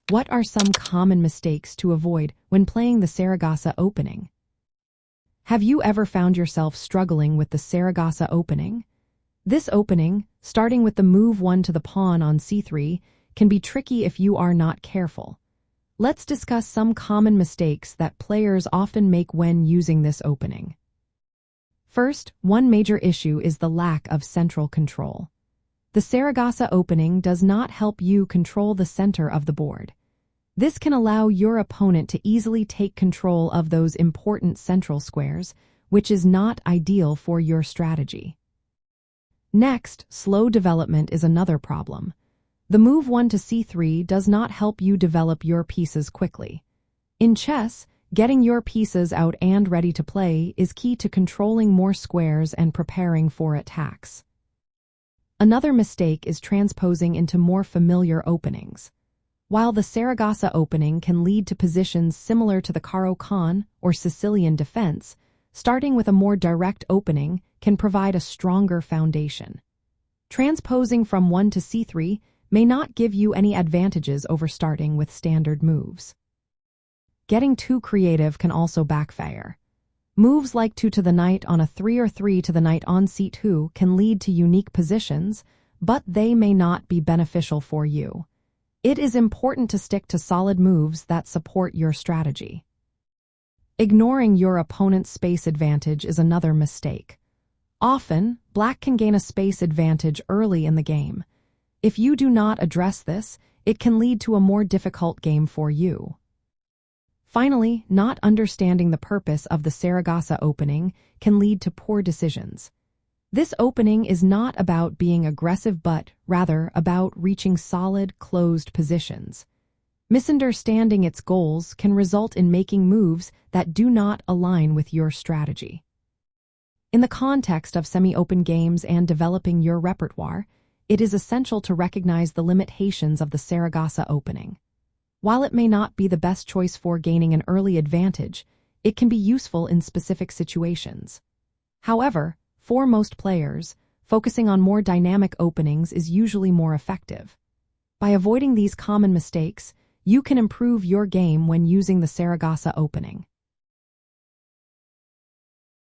What are some common mistakes to avoid when playing the Saragossa opening? Have you ever found yourself struggling with the Saragossa opening? This opening, starting with the move 1 to the pawn on c3, can be tricky if you are not careful. Let's discuss some common mistakes that players often make when using this opening. First, one major issue is the lack of central control. The Saragossa opening does not help you control the center of the board. This can allow your opponent to easily take control of those important central squares, which is not ideal for your strategy. Next, slow development is another problem. The move 1 to c3 does not help you develop your pieces quickly. In chess, getting your pieces out and ready to play is key to controlling more squares and preparing for attacks. Another mistake is transposing into more familiar openings. While the Saragossa opening can lead to positions similar to the Caro-Kann or Sicilian defense, starting with a more direct opening can provide a stronger foundation. Transposing from 1 to c3 may not give you any advantages over starting with standard moves. Getting too creative can also backfire. Moves like 2 to the knight on a 3 or 3 to the knight on c2 can lead to unique positions, but they may not be beneficial for you. It is important to stick to solid moves that support your strategy. Ignoring your opponent's space advantage is another mistake. Often, black can gain a space advantage early in the game. If you do not address this, it can lead to a more difficult game for you. Finally, not understanding the purpose of the Saragossa opening can lead to poor decisions. This opening is not about being aggressive but, rather, about reaching solid, closed positions. Misunderstanding its goals can result in making moves that do not align with your strategy. In the context of semi-open games and developing your repertoire, it is essential to recognize the limitations of the Saragossa opening. While it may not be the best choice for gaining an early advantage, it can be useful in specific situations. However, for most players, focusing on more dynamic openings is usually more effective. By avoiding these common mistakes, you can improve your game when using the Saragossa opening.